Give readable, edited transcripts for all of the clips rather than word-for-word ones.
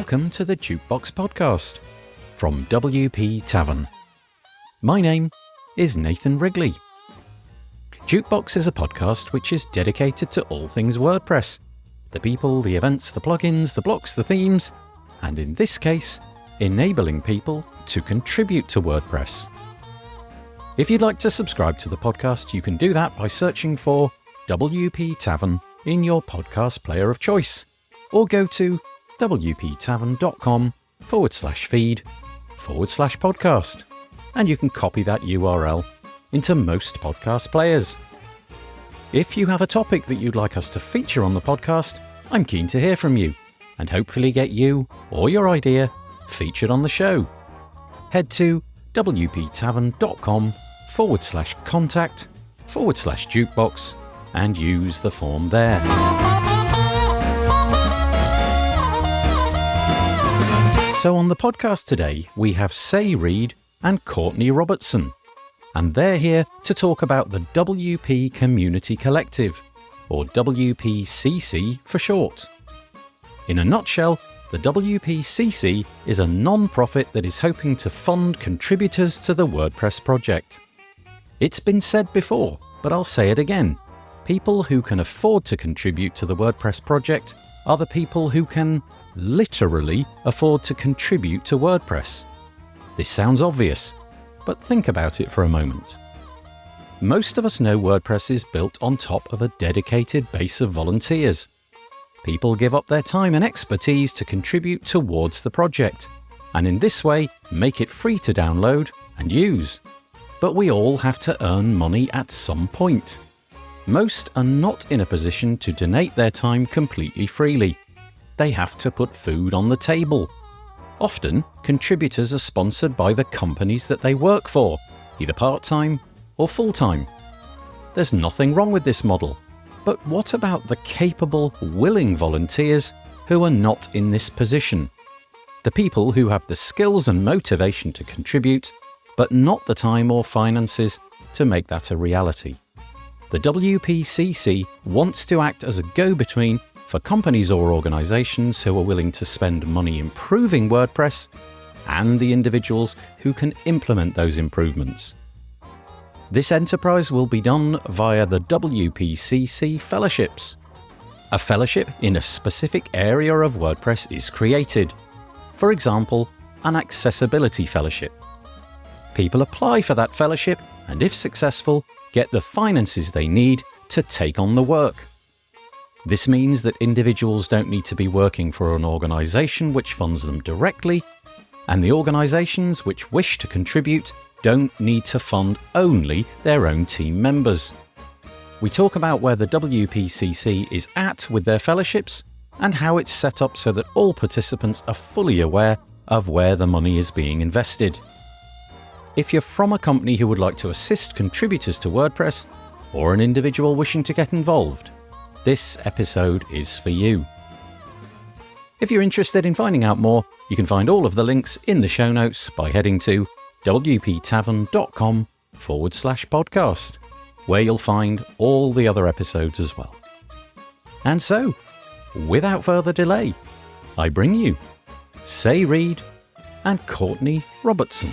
Welcome to the Jukebox Podcast from WP Tavern. My name is Nathan Wrigley. Jukebox is a podcast which is dedicated to all things WordPress. The people, the events, the plugins, the blocks, the themes, and in this case, enabling people to contribute to WordPress. If you'd like to subscribe to the podcast, you can do that by searching for WP Tavern in your podcast player of choice, or go to wptavern.com/feed/podcast, and you can copy that URL into most podcast players. If you have a topic that you'd like us to feature on the podcast, I'm keen to hear from you and hopefully get you or your idea featured on the show. Head to wptavern.com/contact/jukebox and use the form there. So on the podcast today, we have Say Reed and Courtney Robertson, and they're here to talk about the WP Community Collective, or WPCC for short. In a nutshell, the WPCC is a non-profit that is hoping to fund contributors to the WordPress project. It's been said before, but I'll say it again. People who can afford to contribute to the WordPress project are the people who can literally afford to contribute to WordPress. This sounds obvious, but think about it for a moment. Most of us know WordPress is built on top of a dedicated base of volunteers. People give up their time and expertise to contribute towards the project, and in this way make it free to download and use. But we all have to earn money at some point. Most are not in a position to donate their time completely freely. They have to put food on the table. Often, contributors are sponsored by the companies that they work for, either part-time or full-time. There's nothing wrong with this model. But what about the capable, willing volunteers who are not in this position? The people who have the skills and motivation to contribute, but not the time or finances to make that a reality. The WPCC wants to act as a go-between for companies or organizations who are willing to spend money improving WordPress and the individuals who can implement those improvements. This enterprise will be done via the WPCC Fellowships. A fellowship in a specific area of WordPress is created. For example, an accessibility fellowship. People apply for that fellowship and, if successful, get the finances they need to take on the work. This means that individuals don't need to be working for an organisation which funds them directly, and the organisations which wish to contribute don't need to fund only their own team members. We talk about where the WPCC is at with their fellowships and how it's set up so that all participants are fully aware of where the money is being invested. If you're from a company who would like to assist contributors to WordPress, or an individual wishing to get involved, this episode is for you. If you're interested in finding out more, you can find all of the links in the show notes by heading to wptavern.com/podcast, where you'll find all the other episodes as well. And so, without further delay, I bring you Say Reed and Courtney Robertson.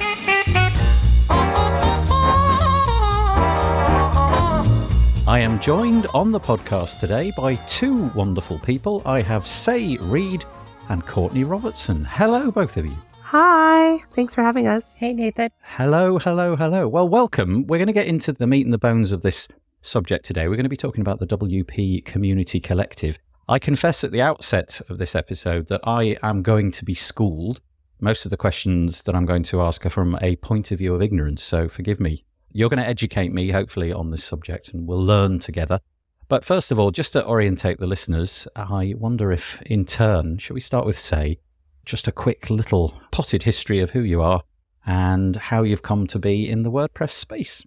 I am joined on the podcast today by two wonderful people. I have Say Reed and Courtney Robertson. Hello, both of you. Hi. Thanks for having us. Hey, Nathan. Hello. Well, welcome. We're going to get into the meat and the bones of this subject today. We're going to be talking about the WP Community Collective. I confess at the outset of this episode that I am going to be schooled. Most of the questions that I'm going to ask are from a point of view of ignorance, so forgive me. You're going to educate me, hopefully, on this subject, and we'll learn together. But first of all, just to orientate the listeners, I wonder if, in turn, shall we start with Say, just a quick little potted history of who you are and how you've come to be in the WordPress space.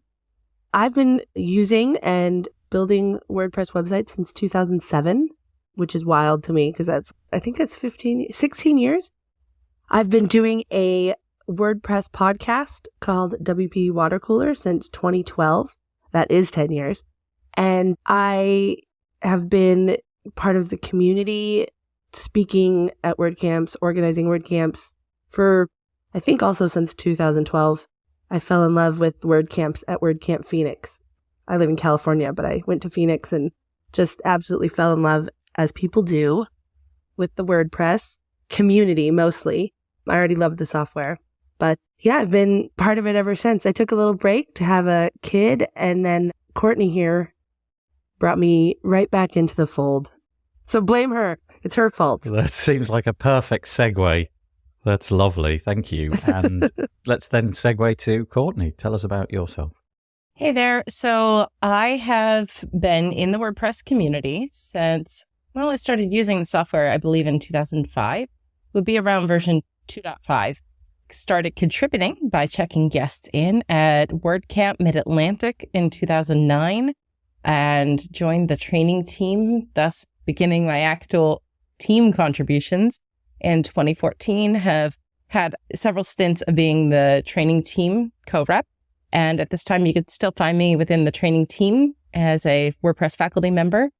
I've been using and building WordPress websites since 2007, which is wild to me because I think that's 16 years. I've been doing a WordPress podcast called WP Water Cooler since 2012. That is 10 years. And I have been part of the community speaking at WordCamps, organizing WordCamps for, I think also since 2012. I fell in love with WordCamps at WordCamp Phoenix. I live in California, but I went to Phoenix and just absolutely fell in love, as people do, with the WordPress community mostly. I already loved the software. But yeah, I've been part of it ever since. I took a little break to have a kid, and then Courtney here brought me right back into the fold. So blame her. It's her fault. That seems like a perfect segue. That's lovely. Thank you. And let's then segue to Courtney. Tell us about yourself. Hey there. So I have been in the WordPress community since, I started using the software, I believe, in 2005. Would be around version 2.5. Started contributing by checking guests in at WordCamp Mid-Atlantic in 2009 and joined the training team, thus beginning my actual team contributions. In 2014, have had several stints of being the training team co-rep. And at this time, you could still find me within the training team as a WordPress faculty member.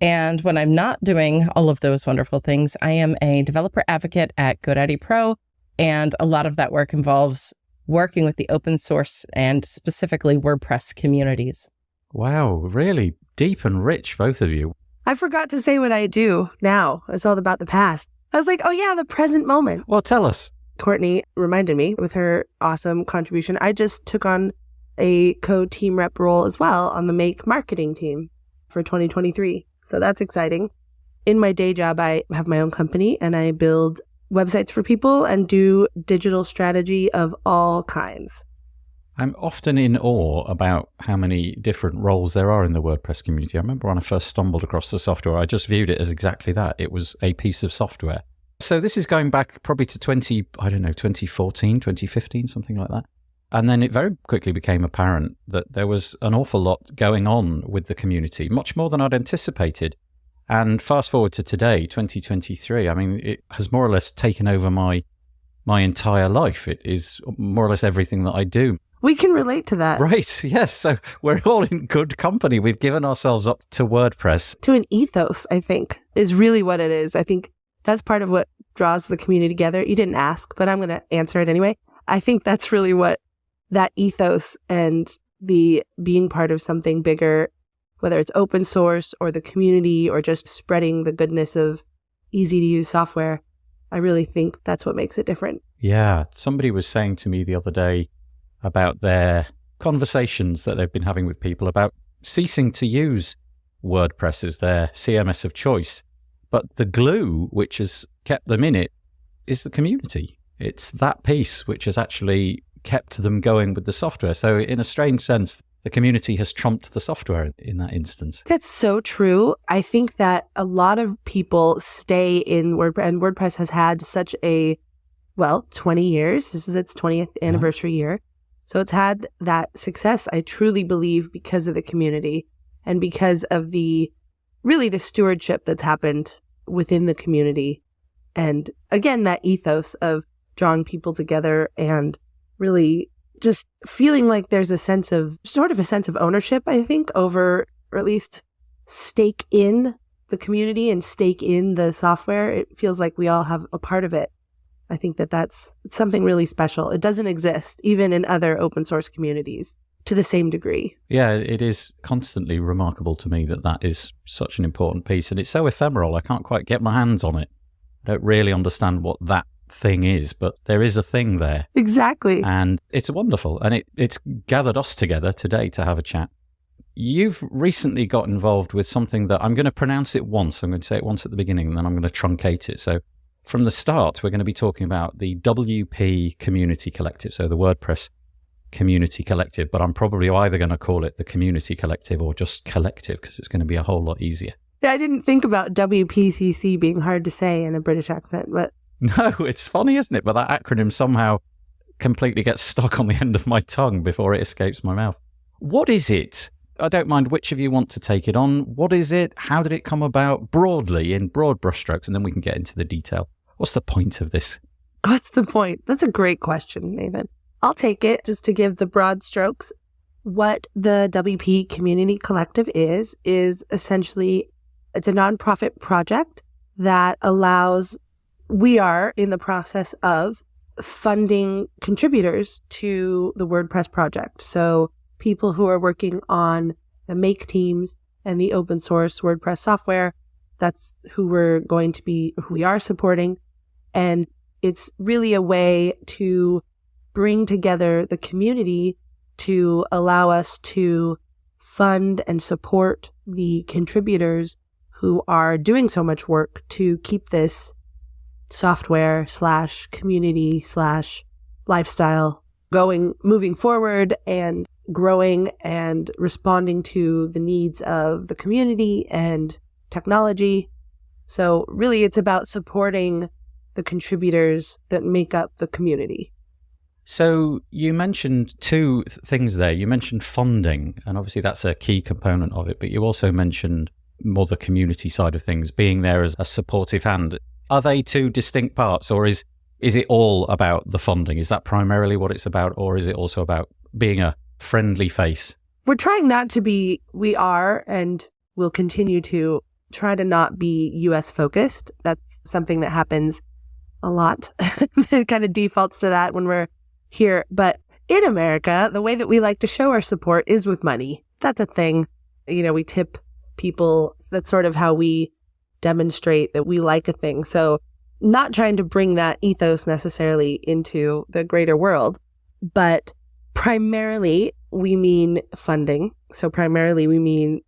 And when I'm not doing all of those wonderful things, I am a developer advocate at GoDaddy Pro. And a lot of that work involves working with the open source and specifically WordPress communities. Wow, really deep and rich, both of you. I forgot to say what I do now. It's all about the past. I was like, oh yeah, the present moment. Well, tell us. Courtney reminded me with her awesome contribution. I just took on a co-team rep role as well on the Make marketing team for 2023. So that's exciting. In my day job, I have my own company and I build websites for people and do digital strategy of all kinds. I'm often in awe about how many different roles there are in the WordPress community. I remember when I first stumbled across the software, I just viewed it as exactly that. It was a piece of software. So this is going back probably to 2014, 2015, something like that. And then it very quickly became apparent that there was an awful lot going on with the community, much more than I'd anticipated. And fast forward to today, 2023, I mean, it has more or less taken over my entire life. It is more or less everything that I do. We can relate to that. Right, yes. So we're all in good company. We've given ourselves up to WordPress. To an ethos, I think, is really what it is. I think that's part of what draws the community together. You didn't ask, but I'm going to answer it anyway. I think that's really what that ethos and the being part of something bigger, whether it's open source or the community or just spreading the goodness of easy to use software, I really think that's what makes it different. Yeah. Somebody was saying to me the other day about their conversations that they've been having with people about ceasing to use WordPress as their CMS of choice. But the glue which has kept them in it is the community. It's that piece which has actually kept them going with the software. So in a strange sense, the community has trumped the software in that instance. That's so true. I think that a lot of people stay in WordPress, and WordPress has had such a, 20 years. This is its 20th anniversary year. So it's had that success, I truly believe, because of the community and because of the stewardship that's happened within the community. And again, that ethos of drawing people together and really just feeling like there's a sense of ownership, I think, over, or at least stake in the community and stake in the software. It feels like we all have a part of it. I think that's something really special. It doesn't exist even in other open source communities to the same degree. Yeah, it is constantly remarkable to me that is such an important piece. And it's so ephemeral. I can't quite get my hands on it. I don't really understand what that thing is, but there is a thing there. Exactly. And it's wonderful. And it's gathered us together today to have a chat. You've recently got involved with something that I'm going to pronounce it once. I'm going to say it once at the beginning, and then I'm going to truncate it. So from the start, we're going to be talking about the WP Community Collective, so the WordPress Community Collective, but I'm probably either going to call it the Community Collective or just Collective because it's going to be a whole lot easier. Yeah, I didn't think about WPCC being hard to say in a British accent, but... No, it's funny, isn't it? But that acronym somehow completely gets stuck on the end of my tongue before it escapes my mouth. What is it? I don't mind which of you want to take it on. What is it? How did it come about? Broadly, in broad brushstrokes, and then we can get into the detail. What's the point of this? What's the point? That's a great question, Nathan. I'll take it just to give the broad strokes. What the WP Community Collective is essentially, it's a nonprofit project that allows, we are in the process of funding contributors to the WordPress project. So people who are working on the make teams and the open source WordPress software, that's who we are supporting. And it's really a way to bring together the community to allow us to fund and support the contributors who are doing so much work to keep this software / community / lifestyle moving forward and growing and responding to the needs of the community and technology. So really it's about supporting the contributors that make up the community. So you mentioned two things there. You mentioned funding, and obviously that's a key component of it, but you also mentioned more the community side of things, being there as a supportive hand. Are they two distinct parts, or is it all about the funding? Is that primarily what it's about, or is it also about being a friendly face? We're trying not to be, we are, and we'll continue to try to not be US focused. That's something that happens a lot. It kind of defaults to that when we're here. But in America, the way that we like to show our support is with money. That's a thing. We tip people. That's sort of how we demonstrate that we like a thing. So not trying to bring that ethos necessarily into the greater world, but primarily we mean funding. So primarily we mean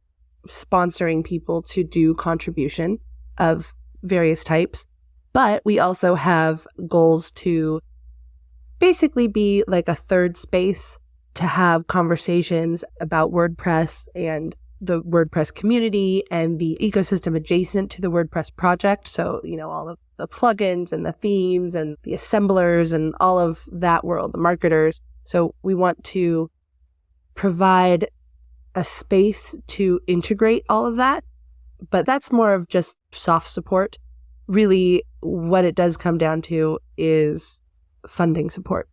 sponsoring people to do contribution of various types. But we also have goals to basically be like a third space to have conversations about WordPress and the WordPress community and the ecosystem adjacent to the WordPress project. So, all of the plugins and the themes and the assemblers and all of that world, the marketers. So we want to provide a space to integrate all of that. But that's more of just soft support. Really, what it does come down to is funding support.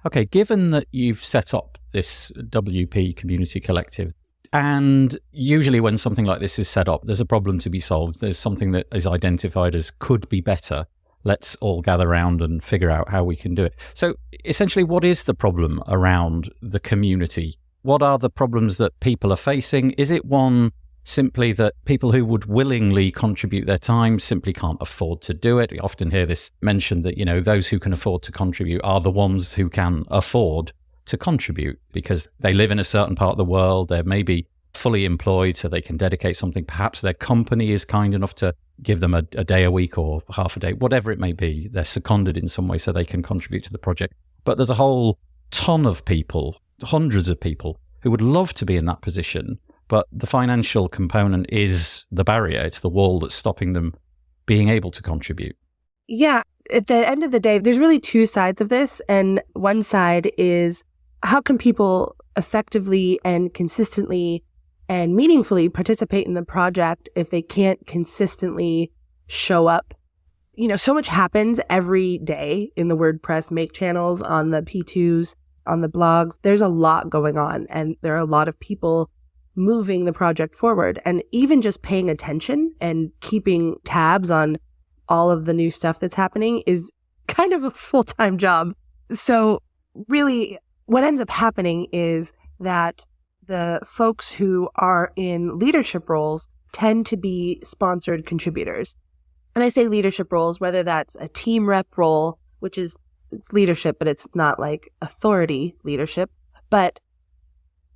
Okay, given that you've set up this WP Community Collective, and usually when something like this is set up, there's a problem to be solved. There's something that is identified as could be better. Let's all gather around and figure out how we can do it. So essentially, what is the problem around the community? What are the problems that people are facing? Is it one simply that people who would willingly contribute their time simply can't afford to do it? We often hear this mentioned that, those who can afford to contribute are the ones who can afford to contribute because they live in a certain part of the world. They're maybe fully employed, so they can dedicate something. Perhaps their company is kind enough to give them a day a week or half a day, whatever it may be. They're seconded in some way so they can contribute to the project. But there's a whole ton of people, hundreds of people, who would love to be in that position, but the financial component is the barrier. It's the wall that's stopping them being able to contribute. Yeah. At the end of the day, there's really two sides of this. And one side is how can people effectively and consistently and meaningfully participate in the project if they can't consistently show up? So much happens every day in the WordPress make channels, on the P2s, on the blogs. There's a lot going on, and there are a lot of people moving the project forward. And even just paying attention and keeping tabs on all of the new stuff that's happening is kind of a full-time job. So really, what ends up happening is that the folks who are in leadership roles tend to be sponsored contributors. And I say leadership roles, whether that's a team rep role, which is it's leadership, but it's not like authority leadership. But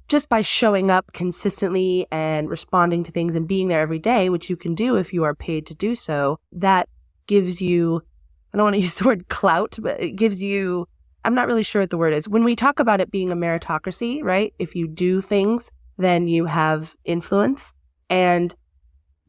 just by showing up consistently and responding to things and being there every day, which you can do if you are paid to do so, that gives you, I don't want to use the word clout, but it gives you, I'm not really sure what the word is. When we talk about it being a meritocracy, right? If you do things, then you have influence, and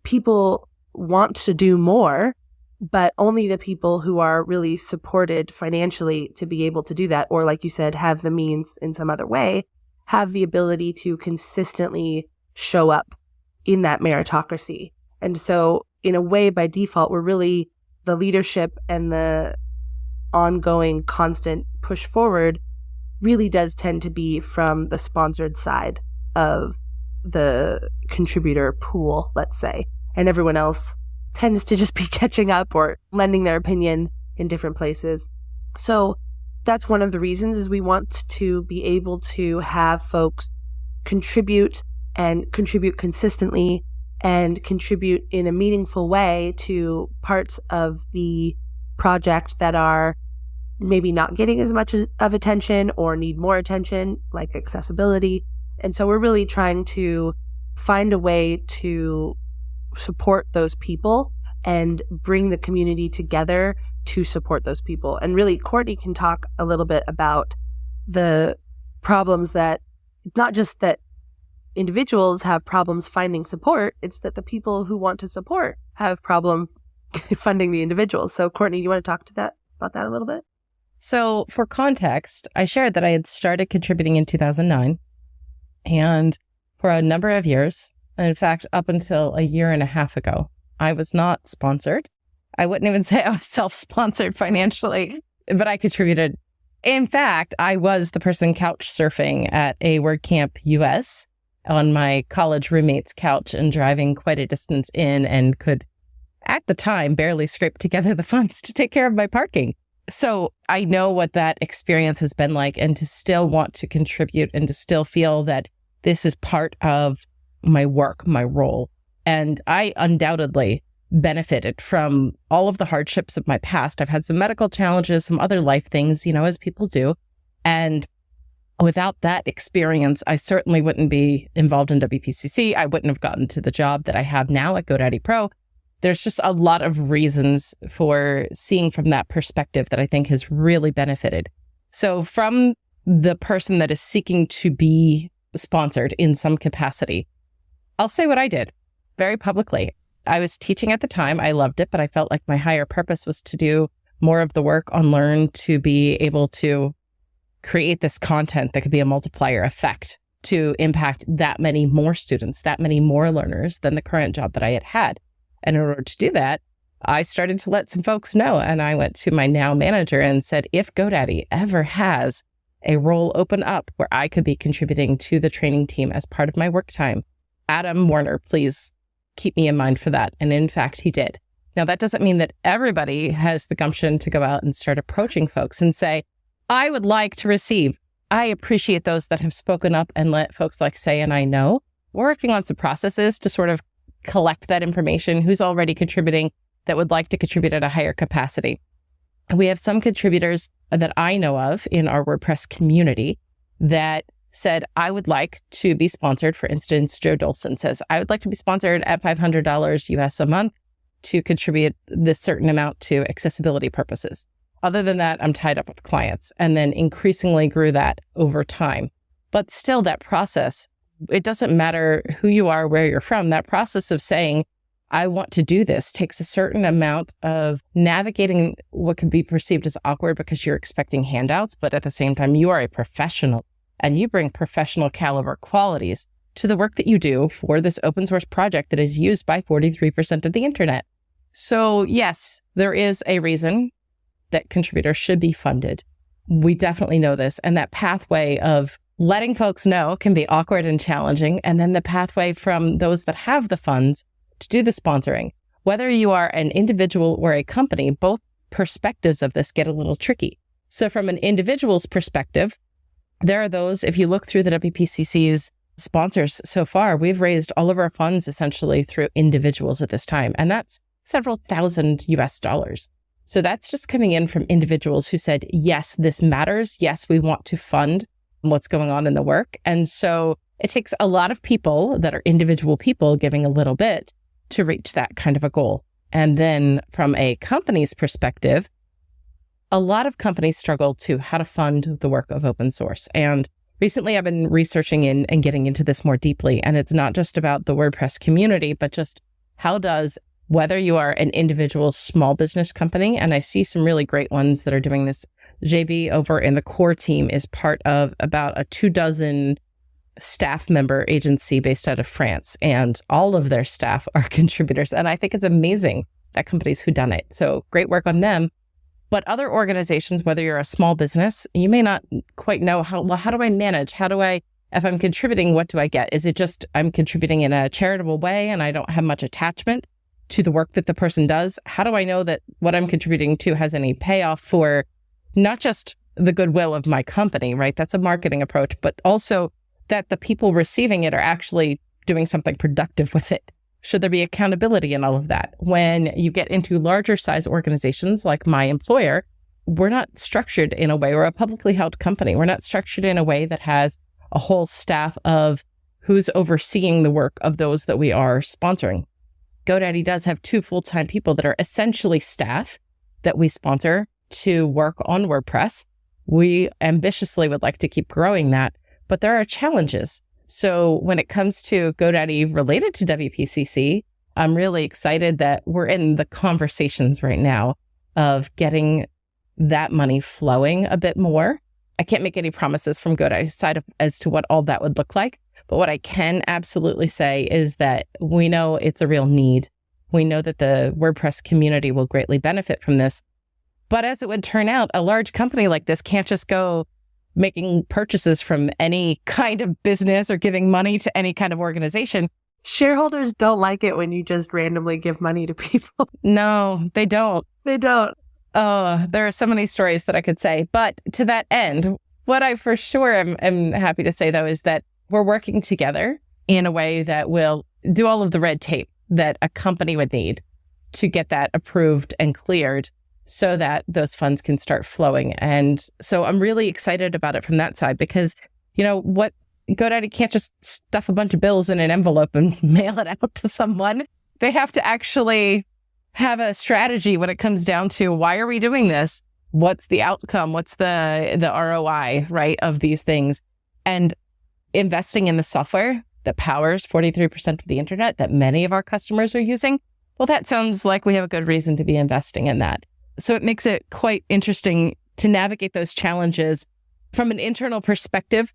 people want to do more, but only the people who are really supported financially to be able to do that, or like you said, have the means in some other way, have the ability to consistently show up in that meritocracy. And so in a way, by default, we're really the leadership, and the ongoing constant push forward really does tend to be from the sponsored side of the contributor pool, let's say. And everyone else tends to just be catching up or lending their opinion in different places. So that's one of the reasons is we want to be able to have folks contribute and contribute consistently and contribute in a meaningful way to parts of the project that are maybe not getting as much of attention or need more attention, like accessibility. And so we're really trying to find a way to support those people and bring the community together to support those people. And really, Courtney can talk a little bit about the problems that, not just that individuals have problems finding support, it's that the people who want to support have problem funding the individuals. So Courtney, you want to talk about that a little bit? So for context, I shared that I had started contributing in 2009, and for a number of years, and in fact, up until a year and a half ago, I was not sponsored. I wouldn't even say I was self-sponsored financially, but I contributed. In fact, I was the person couch surfing at a WordCamp US on my college roommate's couch and driving quite a distance in, and could, at the time, barely scrape together the funds to take care of my parking. So I know what that experience has been like, and to still want to contribute and to still feel that this is part of my work, my role. And I undoubtedly benefited from all of the hardships of my past. I've had some medical challenges, some other life things, as people do. And without that experience, I certainly wouldn't be involved in WPCC. I wouldn't have gotten to the job that I have now at GoDaddy Pro. There's just a lot of reasons for seeing from that perspective that I think has really benefited. So from the person that is seeking to be sponsored in some capacity, I'll say what I did very publicly. I was teaching at the time. I loved it, but I felt like my higher purpose was to do more of the work on Learn, to be able to create this content that could be a multiplier effect to impact that many more students, that many more learners than the current job that I had had. And in order to do that, I started to let some folks know. And I went to my now manager and said, if GoDaddy ever has a role open up where I could be contributing to the training team as part of my work time, Adam Warner, please keep me in mind for that. And in fact, he did. Now, that doesn't mean that everybody has the gumption to go out and start approaching folks and say, I would like to receive. I appreciate those that have spoken up and let folks like Say and I know. We're working on some processes to sort of collect that information, who's already contributing that would like to contribute at a higher capacity. We have some contributors that I know of in our WordPress community that said, I would like to be sponsored. For instance, Joe Dolson says, I would like to be sponsored at $500 US a month to contribute this certain amount to accessibility purposes. Other than that, I'm tied up with clients, and then increasingly grew that over time. But still, that process, it doesn't matter who you are, where you're from, that process of saying, I want to do this takes a certain amount of navigating what could be perceived as awkward because you're expecting handouts, but at the same time, you are a professional and you bring professional caliber qualities to the work that you do for this open source project that is used by 43% of the internet. So yes, there is a reason that contributors should be funded. We definitely know this. And that pathway of letting folks know can be awkward and challenging. And then the pathway from those that have the funds to do the sponsoring, whether you are an individual or a company, both perspectives of this get a little tricky. So from an individual's perspective, there are those, if you look through the WPCC's sponsors so far, we've raised all of our funds essentially through individuals at this time. And that's several thousand US dollars. So that's just coming in from individuals who said, yes, this matters. Yes, we want to fund what's going on in the work. And so it takes a lot of people that are individual people giving a little bit to reach that kind of a goal. And then from a company's perspective, a lot of companies struggle to how to fund the work of open source. And recently I've been researching and getting into this more deeply. And it's not just about the WordPress community, but just how does, whether you are an individual small business company, and I see some really great ones that are doing this. JB over in the core team is part of about a 24 staff member agency based out of France, and all of their staff are contributors. And I think it's amazing that companies who done it. So great work on them. But other organizations, whether you're a small business, you may not quite know how do I manage? If I'm contributing, what do I get? Is it just I'm contributing in a charitable way and I don't have much attachment? to the work that the person does? How do I know that what I'm contributing to has any payoff for not just the goodwill of my company, right? That's a marketing approach, but also that the people receiving it are actually doing something productive with it. Should there be accountability in all of that? When you get into larger size organizations like my employer, we're not structured in a way, we're a publicly held company. We're not structured in a way that has a whole staff of who's overseeing the work of those that we are sponsoring. GoDaddy does have 2 full-time people that are essentially staff that we sponsor to work on WordPress. We ambitiously would like to keep growing that, but there are challenges. So when it comes to GoDaddy related to WPCC, I'm really excited that we're in the conversations right now of getting that money flowing a bit more. I can't make any promises from GoDaddy's side as to what all that would look like. But what I can absolutely say is that we know it's a real need. We know that the WordPress community will greatly benefit from this. But as it would turn out, a large company like this can't just go making purchases from any kind of business or giving money to any kind of organization. Shareholders don't like it when you just randomly give money to people. No, they don't. They don't. Oh, there are so many stories that I could say. But to that end, what I for sure am happy to say, though, is that we're working together in a way that will do all of the red tape that a company would need to get that approved and cleared so that those funds can start flowing. And so I'm really excited about it from that side because, what GoDaddy can't just stuff a bunch of bills in an envelope and mail it out to someone. They have to actually have a strategy when it comes down to why are we doing this? What's the outcome? What's the ROI, right, of these things? And investing in the software that powers 43% of the internet that many of our customers are using, well, that sounds like we have a good reason to be investing in that. So it makes it quite interesting to navigate those challenges from an internal perspective.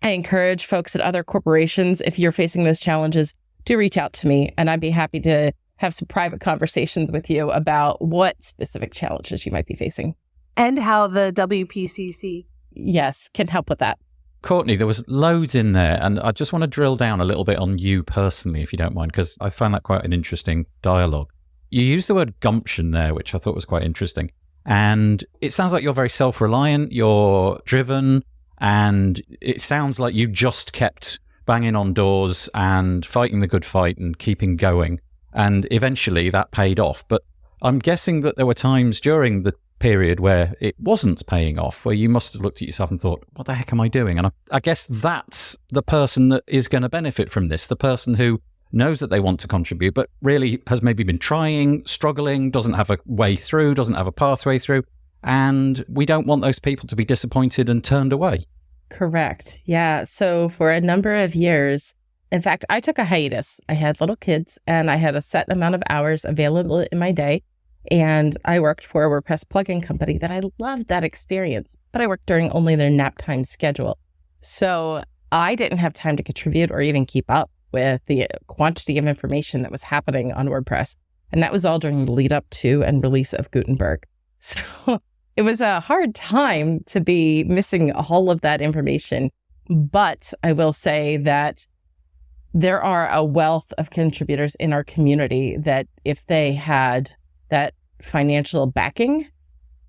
I encourage folks at other corporations, if you're facing those challenges, to reach out to me, and I'd be happy to have some private conversations with you about what specific challenges you might be facing. And how the WPCC, yes, can help with that. Courtney, there was loads in there, and I just want to drill down a little bit on you personally, if you don't mind, because I found that quite an interesting dialogue. You used the word gumption there, which I thought was quite interesting. And it sounds like you're very self-reliant, you're driven, and it sounds like you just kept banging on doors and fighting the good fight and keeping going. And eventually that paid off. But I'm guessing that there were times during the period where it wasn't paying off, where you must have looked at yourself and thought, what the heck am I doing? And I guess that's the person that is going to benefit from this, the person who knows that they want to contribute, but really has maybe been trying, struggling, doesn't have a way through, doesn't have a pathway through. And we don't want those people to be disappointed and turned away. Correct. Yeah. So for a number of years, in fact, I took a hiatus. I had little kids and I had a set amount of hours available in my day. And I worked for a WordPress plugin company that I loved that experience, but I worked during only their nap time schedule. So I didn't have time to contribute or even keep up with the quantity of information that was happening on WordPress. And that was all during the lead up to and release of Gutenberg. So it was a hard time to be missing all of that information. But I will say that there are a wealth of contributors in our community that if they had that financial backing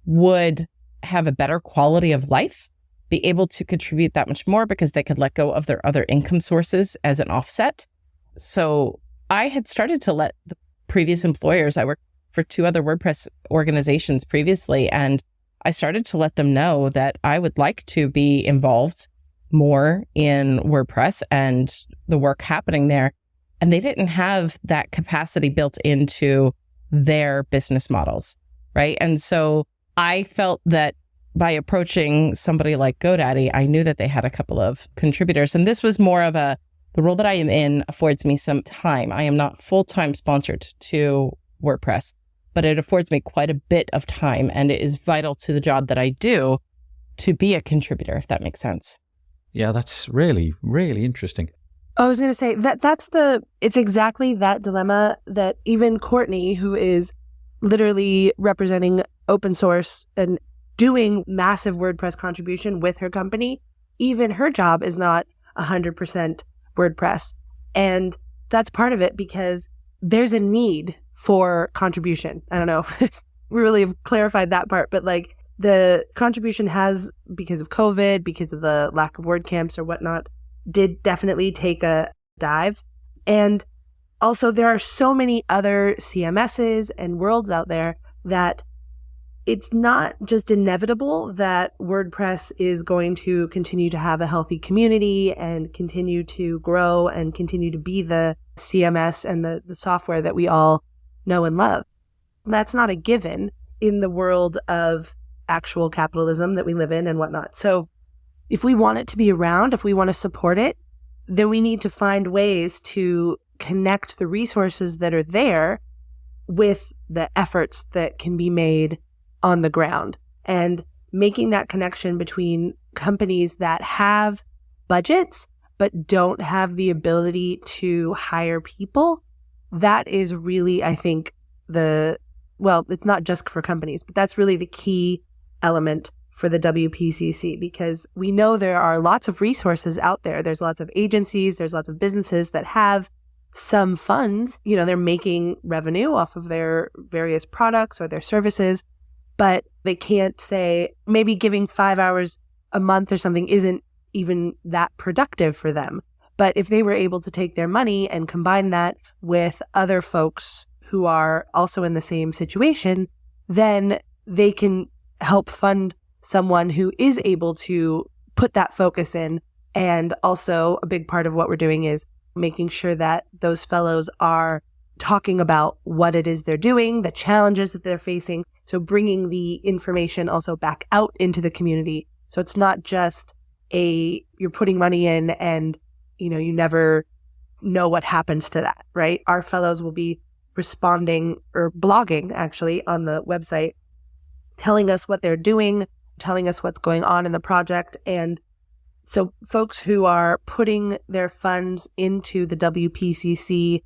would have a better quality of life, be able to contribute that much more because they could let go of their other income sources as an offset. So I had started to let the previous employers, I worked for 2 other WordPress organizations previously, and I started to let them know that I would like to be involved more in WordPress and the work happening there. And they didn't have that capacity built into their business models, right? And so I felt that by approaching somebody like GoDaddy, I knew that they had a couple of contributors. And this was more of the role that I am in affords me some time. I am not full-time sponsored to WordPress, but it affords me quite a bit of time. And it is vital to the job that I do to be a contributor, if that makes sense. Yeah, that's really, really interesting. I was going to say it's exactly that dilemma that even Courtney, who is literally representing open source and doing massive WordPress contribution with her company, even her job is not 100% WordPress. And that's part of it because there's a need for contribution. I don't know if we really have clarified that part, but like the contribution has, because of COVID, because of the lack of WordCamps or whatnot, did definitely take a dive. And also there are so many other CMSs and worlds out there that it's not just inevitable that WordPress is going to continue to have a healthy community and continue to grow and continue to be the CMS and the software that we all know and love. That's not a given in the world of actual capitalism that we live in and whatnot. So if we want it to be around, if we want to support it, then we need to find ways to connect the resources that are there with the efforts that can be made on the ground, and making that connection between companies that have budgets but don't have the ability to hire people. That is really, I think, it's not just for companies, but that's really the key element for the WPCC, because we know there are lots of resources out there. There's lots of agencies, there's lots of businesses that have some funds, they're making revenue off of their various products or their services, but they can't say, maybe giving 5 hours a month or something isn't even that productive for them. But if they were able to take their money and combine that with other folks who are also in the same situation, then they can help fund someone who is able to put that focus in. And also a big part of what we're doing is making sure that those fellows are talking about what it is they're doing, the challenges that they're facing. So bringing the information also back out into the community. So it's not just you're putting money in and, you never know what happens to that, right? Our fellows will be responding or blogging actually on the website, telling us what they're doing, telling us what's going on in the project. And so folks who are putting their funds into the WPCC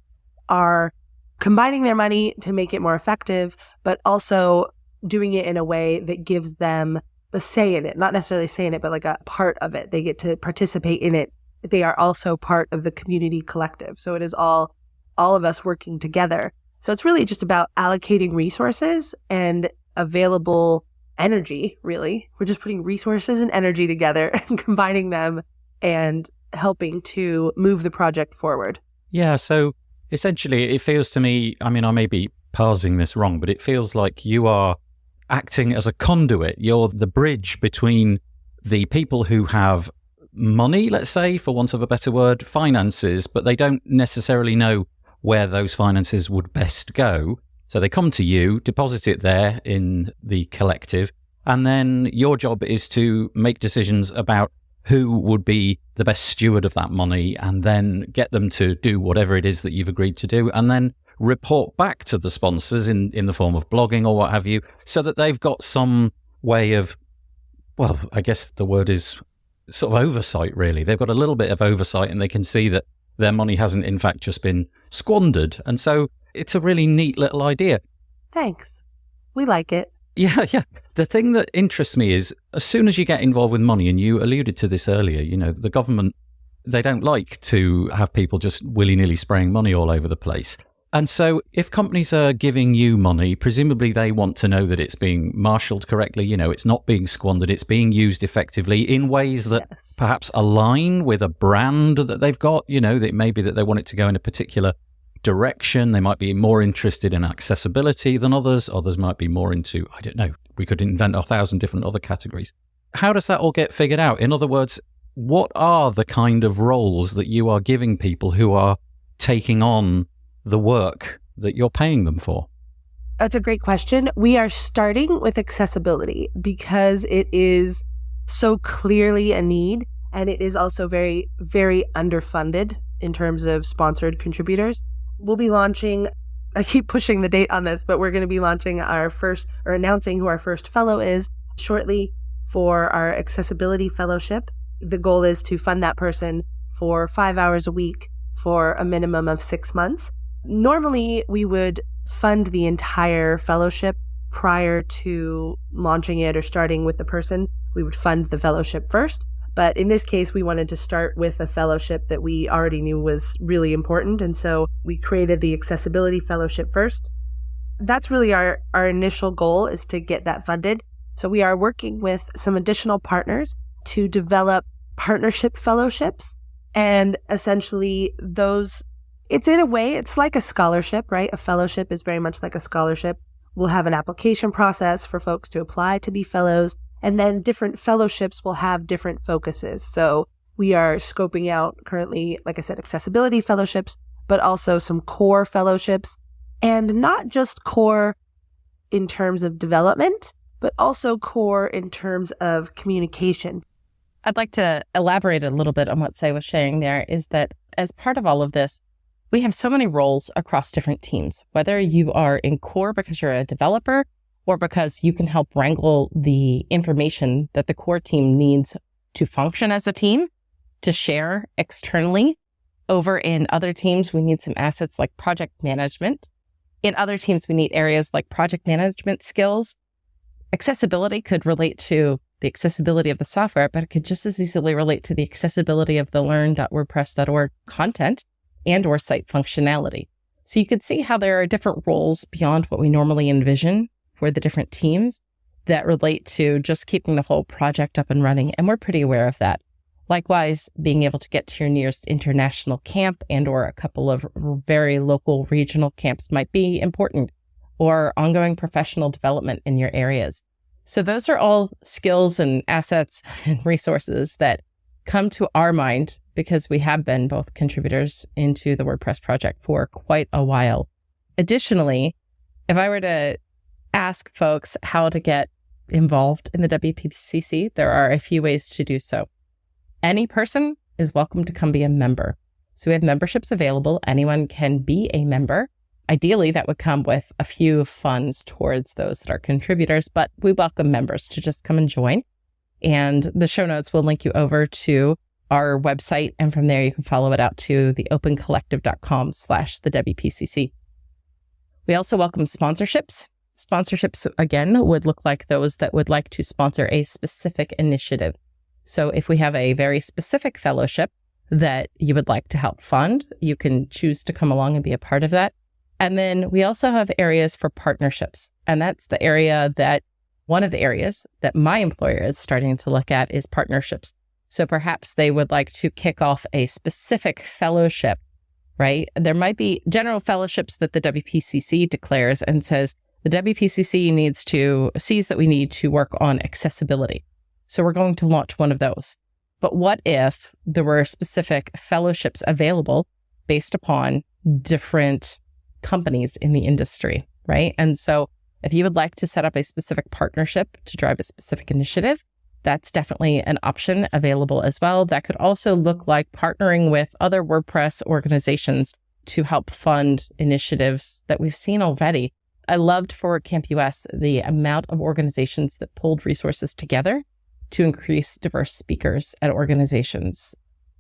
are combining their money to make it more effective, but also doing it in a way that gives them a say in it, not necessarily say in it, but like a part of it. They get to participate in it. They are also part of the community collective. So it is all of us working together. So it's really just about allocating resources and available energy, really. We're just putting resources and energy together and combining them and helping to move the project forward. Yeah, so essentially it feels to me, I may be parsing this wrong, but it feels like you are acting as a conduit. You're the bridge between the people who have money, let's say, for want of a better word, finances, but they don't necessarily know where those finances would best go. So they come to you, deposit it there in the collective, and then your job is to make decisions about who would be the best steward of that money, and then get them to do whatever it is that you've agreed to do, and then report back to the sponsors in the form of blogging or what have you, so that they've got some way of, well, I guess the word is sort of oversight, really. They've got a little bit of oversight and they can see that their money hasn't in fact just been squandered. And so it's a really neat little idea. Thanks. We like it. Yeah. The thing that interests me is as soon as you get involved with money, and you alluded to this earlier, the government, they don't like to have people just willy-nilly spraying money all over the place. And so if companies are giving you money, presumably they want to know that it's being marshaled correctly, it's not being squandered, it's being used effectively in ways that perhaps align with a brand that they've got, that maybe that they want it to go in a particular direction. They might be more interested in accessibility than others. Others might be more into, I don't know, we could invent 1,000 different other categories. How does that all get figured out? In other words, what are the kind of roles that you are giving people who are taking on the work that you're paying them for? That's a great question. We are starting with accessibility because it is so clearly a need, and it is also very, very underfunded in terms of sponsored contributors. We'll be launching, I keep pushing the date on this, but we're going to be launching announcing who our first fellow is shortly for our accessibility fellowship. The goal is to fund that person for 5 hours a week for a minimum of 6 months. Normally, we would fund the entire fellowship prior to launching it or starting with the person. We would fund the fellowship first. But in this case, we wanted to start with a fellowship that we already knew was really important. And so we created the Accessibility Fellowship first. That's really our initial goal, is to get that funded. So we are working with some additional partners to develop partnership fellowships. And essentially those, it's in a way, it's like a scholarship, right? A fellowship is very much like a scholarship. We'll have an application process for folks to apply to be fellows. And then different fellowships will have different focuses. So we are scoping out currently, like I said, accessibility fellowships, but also some core fellowships. And not just core in terms of development, but also core in terms of communication. I'd like to elaborate a little bit on what Say was sharing there, is that as part of all of this, we have so many roles across different teams, whether you are in core because you're a developer or because you can help wrangle the information that the core team needs to function as a team, to share externally. Over in other teams, we need some assets like project management. In other teams, we need areas like project management skills. Accessibility could relate to the accessibility of the software, but it could just as easily relate to the accessibility of the learn.wordpress.org content and or site functionality. So you could see how there are different roles beyond what we normally envision for the different teams that relate to just keeping the whole project up and running. And we're pretty aware of that. Likewise, being able to get to your nearest international camp and or a couple of very local regional camps might be important, or ongoing professional development in your areas. So those are all skills and assets and resources that come to our mind because we have been both contributors into the WordPress project for quite a while. Additionally, if I were to ask folks how to get involved in the WPCC, there are a few ways to do so. Any person is welcome to come be a member. So we have memberships available. Anyone can be a member. Ideally, that would come with a few funds towards those that are contributors, but we welcome members to just come and join. And the show notes will link you over to our website. And from there, you can follow it out to the opencollective.com/the WPCC. We also welcome sponsorships. Sponsorships, again, would look like those that would like to sponsor a specific initiative. So if we have a very specific fellowship that you would like to help fund, you can choose to come along and be a part of that. And then we also have areas for partnerships. And that's the area that, one of the areas that my employer is starting to look at is partnerships. So perhaps they would like to kick off a specific fellowship, right? There might be general fellowships that the WPCC declares and says the WPCC sees that we need to work on accessibility. So we're going to launch one of those. But what if there were specific fellowships available based upon different companies in the industry, right? And so if you would like to set up a specific partnership to drive a specific initiative, that's definitely an option available as well. That could also look like partnering with other WordPress organizations to help fund initiatives that we've seen already. I loved for Camp US the amount of organizations that pulled resources together to increase diverse speakers at organizations,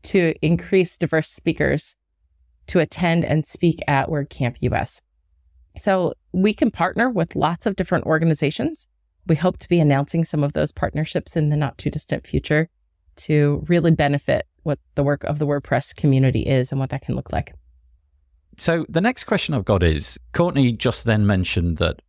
to increase diverse speakers to attend and speak at WordCamp US. So we can partner with lots of different organizations. We hope to be announcing some of those partnerships in the not too distant future to really benefit what the work of the WordPress community is and what that can look like. So the next question I've got is, Courtney just then mentioned that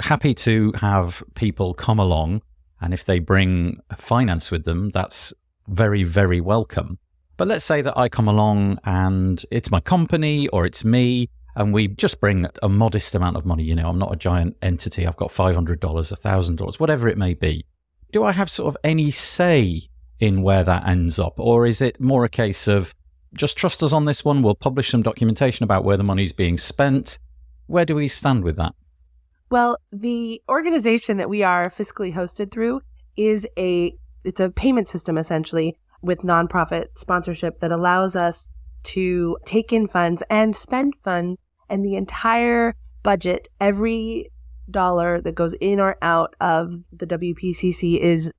happy to have people come along, and if they bring finance with them, that's very, very welcome. But let's say that I come along and it's my company or it's me, and we just bring a modest amount of money. You know, I'm not a giant entity. I've got $500, $1,000, whatever it may be. Do I have sort of any say in where that ends up? Or is it more a case of just trust us on this one? We'll publish some documentation about where the money's being spent. Where do we stand with that? Well, the organization that we are fiscally hosted through is it's a payment system essentially with nonprofit sponsorship that allows us to take in funds and spend funds, and the entire budget, every dollar that goes in or out of the WPCC is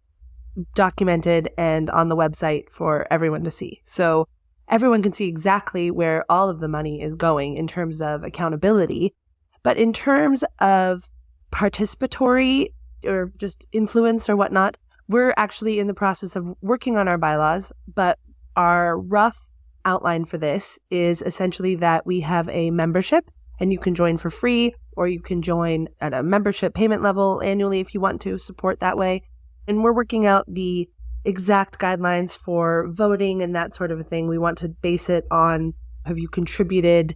documented and on the website for everyone to see. So everyone can see exactly where all of the money is going in terms of accountability. But in terms of participatory or just influence or whatnot, We're actually in the process of working on our bylaws, but our rough outline for this is essentially that we have a membership and you can join for free, or you can join at a membership payment level annually if you want to support that way. And we're working out the exact guidelines for voting and that sort of a thing. We want to base it on, have you contributed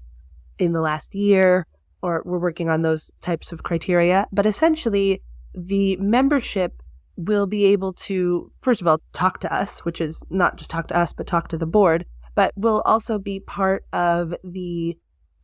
in the last year? Or we're working on those types of criteria. But essentially, the membership will be able to, first of all, talk to us, which is not just talk to us, but talk to the board, but will also be part of the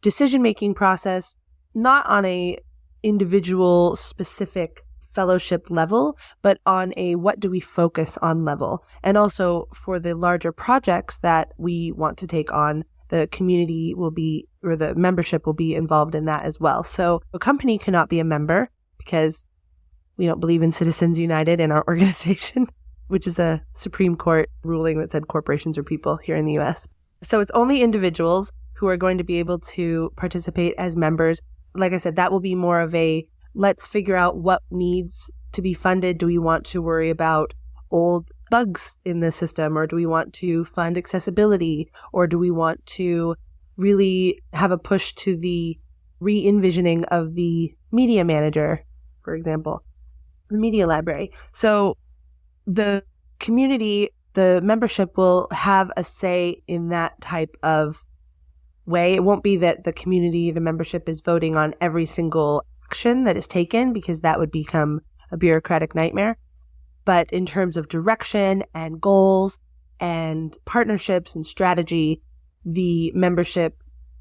decision-making process, not on a individual specific fellowship level, but on a what do we focus on level. And also for the larger projects that we want to take on, the community will be, or the membership will be involved in that as well. So a company cannot be a member because we don't believe in Citizens United in our organization, which is a Supreme Court ruling that said corporations are people here in the US. So it's only individuals who are going to be able to participate as members. Like I said, that will be more of a, let's figure out what needs to be funded. Do we want to worry about old bugs in the system, or do we want to fund accessibility, or do we want to really have a push to the re-envisioning of the media manager, for example, the media library? So the community, the membership will have a say in that type of way. It won't be that the community, the membership is voting on every single action that is taken, because that would become a bureaucratic nightmare. But in terms of direction and goals and partnerships and strategy, the membership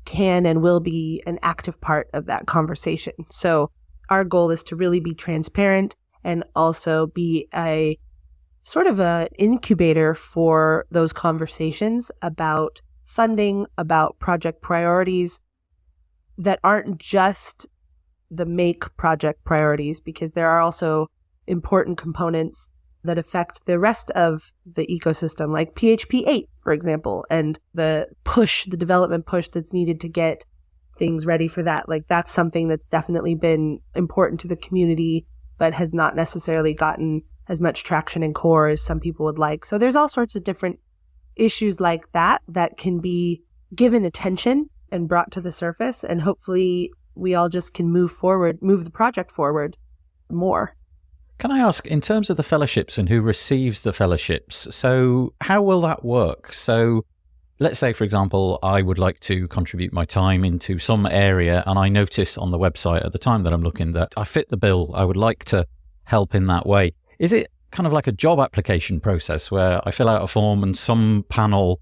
can and will be an active part of that conversation. So our goal is to really be transparent and also be a sort of an incubator for those conversations about funding, about project priorities that aren't just the make project priorities, because there are also important components that affect the rest of the ecosystem, like PHP 8, for example, and the development push that's needed to get things ready for that. Like, that's something that's definitely been important to the community, but has not necessarily gotten as much traction in core as some people would like. So there's all sorts of different issues like that that can be given attention and brought to the surface, and hopefully we all just can move the project forward more. Can I ask, in terms of the fellowships and who receives the fellowships, so how will that work? So let's say, for example, I would like to contribute my time into some area, and I notice on the website at the time that I'm looking that I fit the bill. I would like to help in that way. Is it kind of like a job application process where I fill out a form and some panel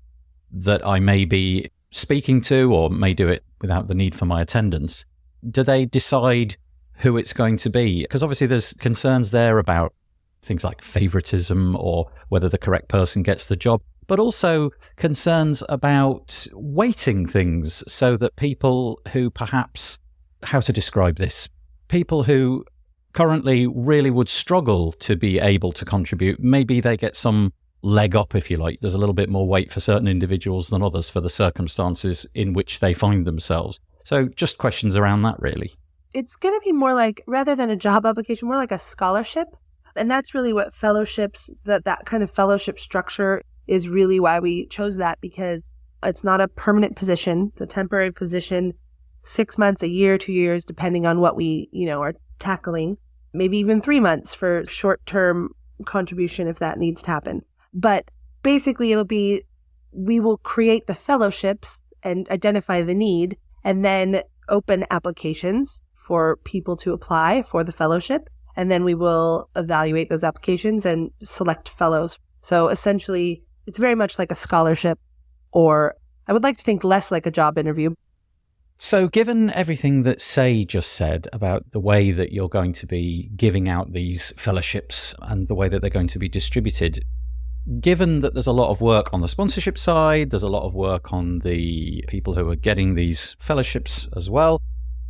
that I may be speaking to, or may do it without the need for my attendance, do they decide who it's going to be? Because obviously there's concerns there about things like favoritism or whether the correct person gets the job, but also concerns about weighting things so that people who perhaps, how to describe this, people who currently really would struggle to be able to contribute, maybe they get some leg up, if you like. There's a little bit more weight for certain individuals than others for the circumstances in which they find themselves. So just questions around that, really. It's going to be more like, rather than a job application, more like a scholarship. And that's really what fellowships, that kind of fellowship structure is really why we chose that, because it's not a permanent position. It's a temporary position, 6 months, a year, 2 years, depending on what we, are tackling. Maybe even 3 months for short-term contribution if that needs to happen. But basically it'll be, we will create the fellowships and identify the need, and then open applications for people to apply for the fellowship. And then we will evaluate those applications and select fellows. So essentially, it's very much like a scholarship, or I would like to think less like a job interview. So given everything that Say just said about the way that you're going to be giving out these fellowships and the way that they're going to be distributed, given that there's a lot of work on the sponsorship side, there's a lot of work on the people who are getting these fellowships as well,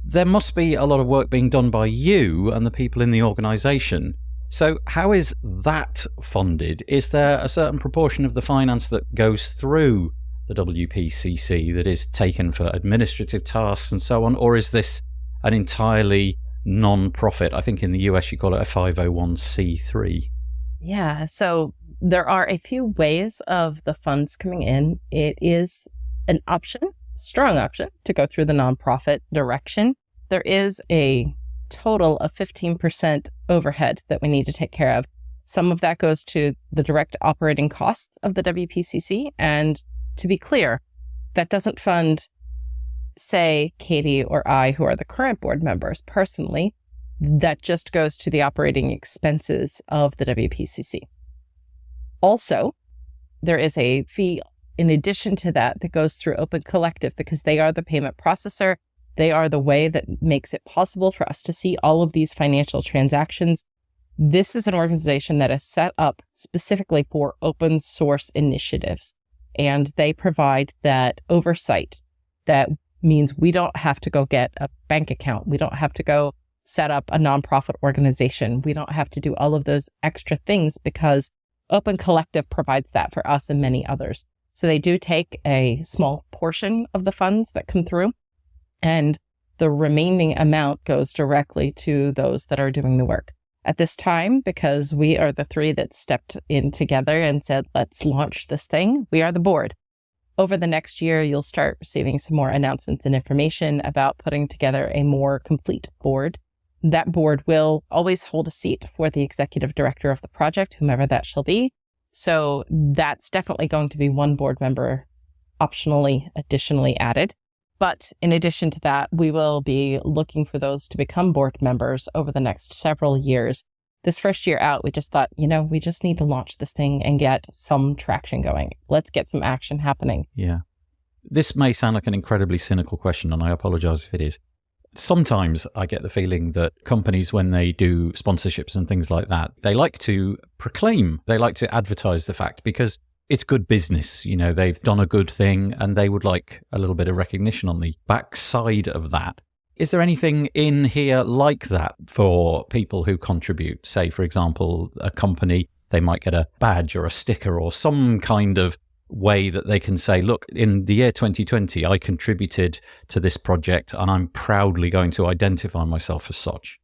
there must be a lot of work being done by you and the people in the organisation. So how is that funded? Is there a certain proportion of the finance that goes through the WPCC that is taken for administrative tasks and so on, or is this an entirely non-profit? I think in the US you call it a 501c3. Yeah. So there are a few ways of the funds coming in. It is an option, strong option, to go through the nonprofit direction. There is a total of 15% overhead that we need to take care of. Some of that goes to the direct operating costs of the WPCC. And to be clear, that doesn't fund, say, Katie or I, who are the current board members personally. That just goes to the operating expenses of the WPCC. Also, there is a fee in addition to that that goes through Open Collective because they are the payment processor. They are the way that makes it possible for us to see all of these financial transactions. This is an organization that is set up specifically for open source initiatives, and they provide that oversight. That means we don't have to go get a bank account. We don't have to go set up a nonprofit organization. We don't have to do all of those extra things because Open Collective provides that for us and many others. So they do take a small portion of the funds that come through, and the remaining amount goes directly to those that are doing the work. At this time, because we are the three that stepped in together and said, let's launch this thing, we are the board. Over the next year, you'll start receiving some more announcements and information about putting together a more complete board. That board will always hold a seat for the executive director of the project, whomever that shall be. So that's definitely going to be one board member additionally added. But in addition to that, we will be looking for those to become board members over the next several years. This first year out, we just thought, we just need to launch this thing and get some traction going. Let's get some action happening. Yeah. This may sound like an incredibly cynical question, and I apologize if it is. Sometimes I get the feeling that companies, when they do sponsorships and things like that, they like to they like to advertise the fact because it's good business. They've done a good thing and they would like a little bit of recognition on the backside of that. Is there anything in here like that for people who contribute? Say, for example, a company, they might get a badge or a sticker or some kind of way that they can say, look, in the year 2020, I contributed to this project and I'm proudly going to identify myself as such.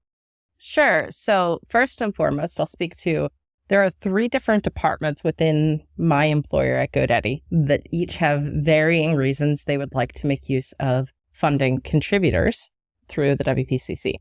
Sure. So first and foremost, I'll speak to, there are 3 different departments within my employer at GoDaddy that each have varying reasons they would like to make use of funding contributors through the WPCC.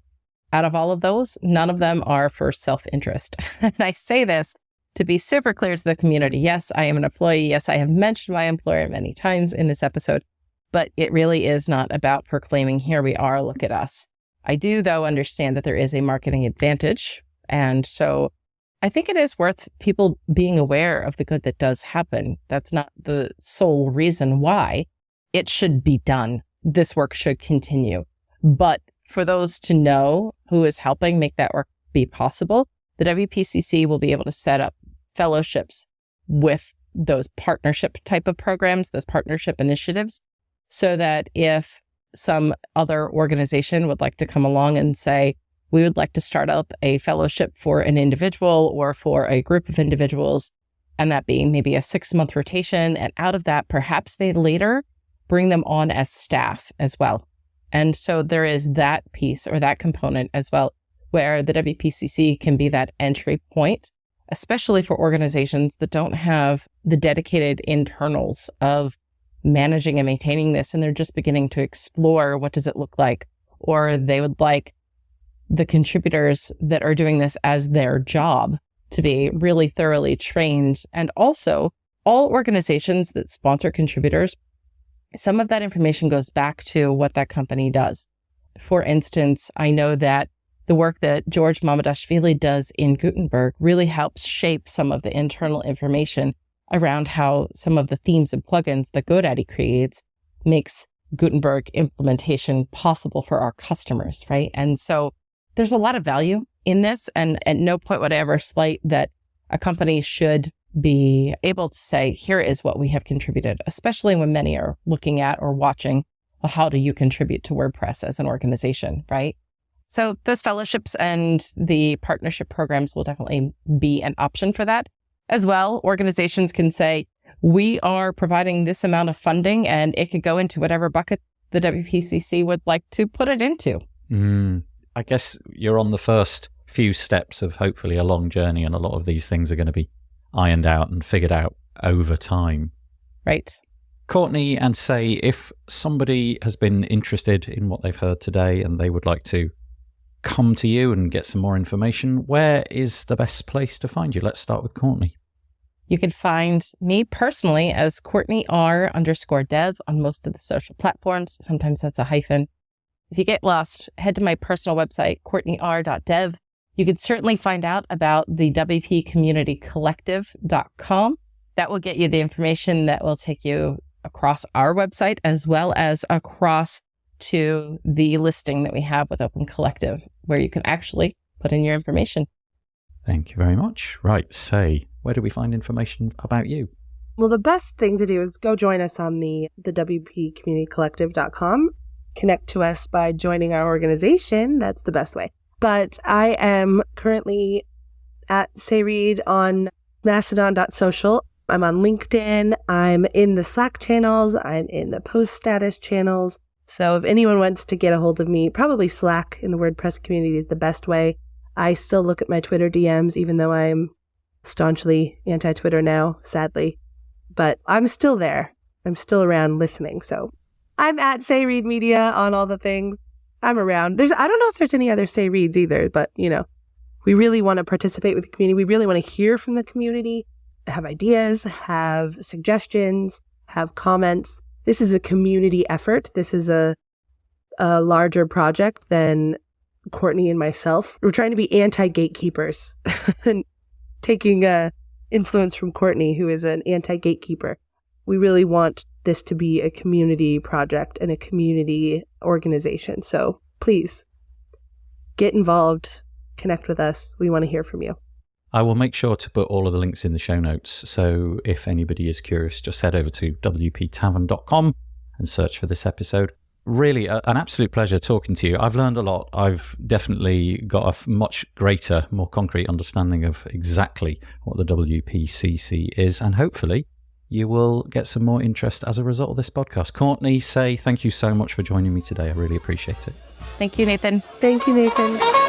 Out of all of those, none of them are for self-interest. And I say this to be super clear to the community. Yes, I am an employee. Yes, I have mentioned my employer many times in this episode, but it really is not about proclaiming, here we are, look at us. I do, though, understand that there is a marketing advantage. And so I think it is worth people being aware of the good that does happen. That's not the sole reason why it should be done. This work should continue. But for those to know who is helping make that work be possible, the WPCC will be able to set up fellowships with those partnership type of programs, those partnership initiatives, so that if some other organization would like to come along and say, we would like to start up a fellowship for an individual or for a group of individuals, and that being maybe a 6-month rotation, and out of that, perhaps they later bring them on as staff as well. And so there is that piece or that component as well, where the WPCC can be that entry point, especially for organizations that don't have the dedicated internals of managing and maintaining this, and they're just beginning to explore what does it look like, or they would like the contributors that are doing this as their job to be really thoroughly trained. And also, all organizations that sponsor contributors, some of that information goes back to what that company does. For instance, I know that the work that George Mamadashvili does in Gutenberg really helps shape some of the internal information around how some of the themes and plugins that GoDaddy creates makes Gutenberg implementation possible for our customers, right? And so there's a lot of value in this, and at no point would I ever slight that a company should be able to say, here is what we have contributed, especially when many are looking at or watching, well, how do you contribute to WordPress as an organization, right? So those fellowships and the partnership programs will definitely be an option for that. As well, organizations can say, we are providing this amount of funding, and it could go into whatever bucket the WPCC would like to put it into. I guess you're on the first few steps of hopefully a long journey, and a lot of these things are going to be ironed out and figured out over time. Right. Courtney and Say, if somebody has been interested in what they've heard today and they would like to come to you and get some more information, where is the best place to find you? Let's start with Courtney. You can find me personally as Courtney R_dev on most of the social platforms. Sometimes that's a hyphen. If you get lost, head to my personal website, courtneyr.dev. You can certainly find out about the WPCommunityCollective.com. That will get you the information that will take you across our website, as well as across to the listing that we have with Open Collective, where you can actually put in your information. Thank you very much. Right, Say, where do we find information about you? Well, the best thing to do is go join us on the WPCommunityCollective.com. Connect to us by joining our organization. That's the best way. But I am currently at Say Read on mastodon.social. I'm on LinkedIn. I'm in the Slack channels. I'm in the post status channels. So if anyone wants to get a hold of me, probably Slack in the WordPress community is the best way. I still look at my Twitter DMs, even though I'm staunchly anti-Twitter now, sadly. But I'm still there. I'm still around listening. So I'm at Say Read Media on all the things. I'm around. I don't know if there's any other Say Reads either, but we really want to participate with the community. We really want to hear from the community, have ideas, have suggestions, have comments. This is a community effort. This is a larger project than Courtney and myself. We're trying to be anti-gatekeepers and taking influence from Courtney, who is an anti-gatekeeper. We really want this to be a community project and a community organization. So please get involved, connect with us. We want to hear from you. I will make sure to put all of the links in the show notes. So if anybody is curious, just head over to wptavern.com and search for this episode. Really, an absolute pleasure talking to you. I've learned a lot. I've definitely got a much greater, more concrete understanding of exactly what the WPCC is. And hopefully you will get some more interest as a result of this podcast. Courtney, Say, thank you so much for joining me today. I really appreciate it. Thank you, Nathan. Thank you, Nathan.